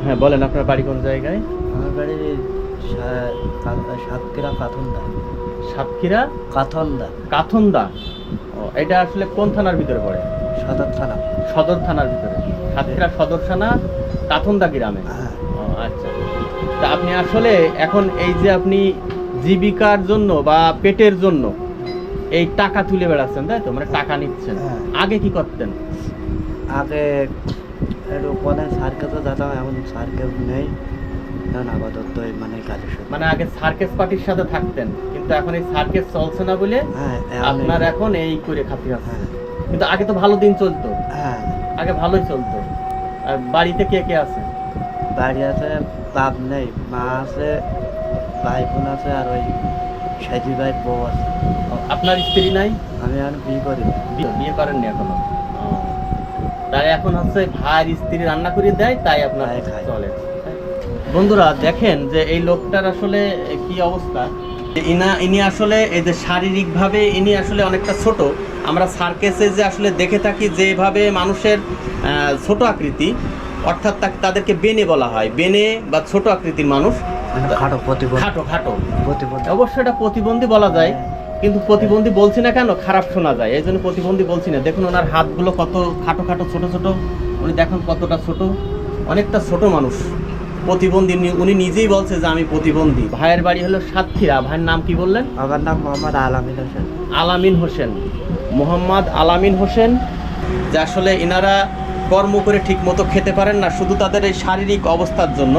হ্যাঁ বলেন, আপনার বাড়ি কোন জায়গায়? আমার বাড়ি সাতক্ষীরা কাথন্দা। সাতক্ষীরা কাথন্দা। কাথন্দা। ও, এটা আসলে কোন থানার ভিতরে পড়ে? সদর থানা। সদর থানার ভিতরে, সাতক্ষীরা সদর থানা কাথন্দা গ্রামে। হ্যাঁ। ও আচ্ছা। তা আপনি আসলে এখন এই যে আপনি জীবিকার জন্য বা পেটের জন্য এই টাকা তুলে বেড়াচ্ছেন, তাই তো? মানে টাকা নিচ্ছেন। হ্যাঁ। আগে কি করতেন? আগে একটু কোনে সার্কেসে যেতাম, এখন সার্কেস নেই, এখন আপাতত মানে কাজের সাথে। মানে আগে সার্কেস পার্টির সাথে থাকতেন, কিন্তু এখন এই সার্কেস চলছে না বলে হ্যাঁ আপনার এখন এই করে খাতি আছে। হ্যাঁ। কিন্তু আগে তো ভালো দিন চলতো। হ্যাঁ আগে ভালোই চলতো। আর বাড়িতে কে কে আছে? বাড়ি আছে, বাপ নেই, মা আছে, ভাই বোন আছে, আর ওই সাইজি ভাই বউ আছে। ও, আপনার স্ত্রী নাই? আমি এখন বিয়ে করি। বিয়ে করেননি এখনো? ও, তাই এখন হচ্ছে ভাইয়ের স্ত্রী রান্না করে দেয়, তাই আপনার তাই খাই। চলে। বন্ধুরা দেখেন যে এই লোকটার আসলে কি অবস্থা। ইনি আসলে এই যে শারীরিকভাবে ইনি আসলে অনেকটা ছোট। আমরা সার্কেসে যে আসলে দেখে থাকি যেভাবে মানুষের ছোট আকৃতি, অর্থাৎ তাদেরকে বেনে বলা হয়, বেনে বা ছোট আকৃতির মানুষ। মানে খাটো প্রতিবন্ধী। খাটো খাটো প্রতিবন্ধী। অবশ্যই এটা প্রতিবন্ধী বলা যায়, কিন্তু প্রতিবন্ধী বলছি না কেন, খারাপ শোনা যায়, এই জন্য প্রতিবন্ধী বলছি না। দেখুন ওনার হাতগুলো কত খাটো খাটো ছোট ছোট, উনি দেখুন কতটা ছোট, অনেকটা ছোট মানুষ, প্রতিবন্ধী। উনি নিজেই বলছে যে আমি প্রতিবন্ধী। ভাইয়ের বাড়ি হলো সাতক্ষীরা। ভাইয়ের নাম কি বললেন? আমার নাম মোহাম্মদ আলামিন হোসেন। আলামিন হোসেন, মোহাম্মদ আলামিন হোসেন। যে আসলে এনারা কর্ম করে ঠিক মতো খেতে পারেন না, শুধু তাদের এই শারীরিক অবস্থার জন্য।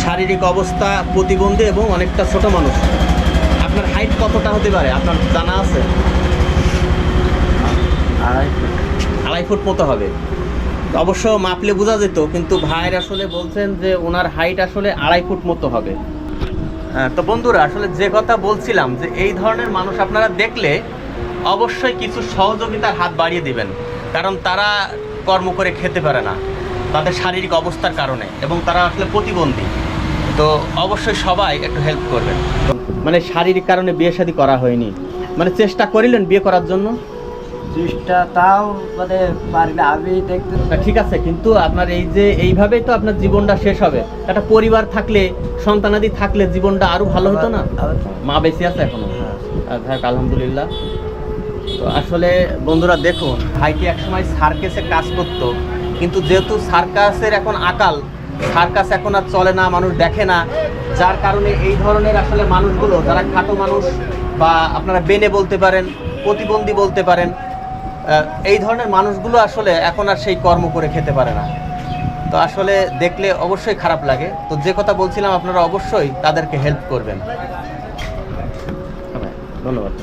শারীরিক অবস্থা প্রতিবন্ধী এবং অনেকটা ছোট মানুষ। আপনার হাইট কতটা হতে পারে আপনার জানা আছে? 2.5 ফুট। 2.5 ফুট মতো হবে। অবশ্য মাপলে বোঝা যেত, কিন্তু ভাইয়ের আসলে বলছেন যে ওনার হাইট আসলে 2.5 ফুট মতো হবে। তো বন্ধুরা আসলে যে কথা বলছিলাম, যে এই ধরনের মানুষ আপনারা দেখলে অবশ্যই কিছু সহযোগিতার হাত বাড়িয়ে দিবেন, কারণ তারা কর্ম করে খেতে পারে না তাদের শারীরিক অবস্থার কারণে, এবং তারা আসলে প্রতিবন্ধী। তো অবশ্যই সবাই একটু হেল্প করবেন। মানে শারীরিক কারণে বিয়ে শাদী করা হয়নি, মানে চেষ্টা করিলেন বিয়ে করার জন্য? চেষ্টা তাও মানে পারবে আমি দেখতে। ঠিক আছে, কিন্তু আপনার এই যে এইভাবেই তো আপনার জীবনটা শেষ হবে। একটা পরিবার থাকলে, সন্তানাদি থাকলে জীবনটা আরো ভালো হতো না? মা বেঁচে আছে এখনো? যাক আলহামদুলিল্লাহ। তো আসলে বন্ধুরা দেখুন, ভাইটি একসময় সার্কাসে কাজ করতো, কিন্তু যেহেতু সার্কাসের এখন আকাল, সার্কাস এখন আর চলে না, মানুষ দেখে না, যার কারণে এই ধরনের আসলে মানুষগুলো, যারা খাটো মানুষ বা আপনারা বেনে বলতে পারেন, প্রতিবন্ধী বলতে পারেন, এই ধরনের মানুষগুলো আসলে এখন আর সেই কর্ম করে খেতে পারে না। তো আসলে দেখলে অবশ্যই খারাপ লাগে। তো যে কথা বলছিলাম, আপনারা অবশ্যই তাদেরকে হেল্প করবেন। ধন্যবাদ।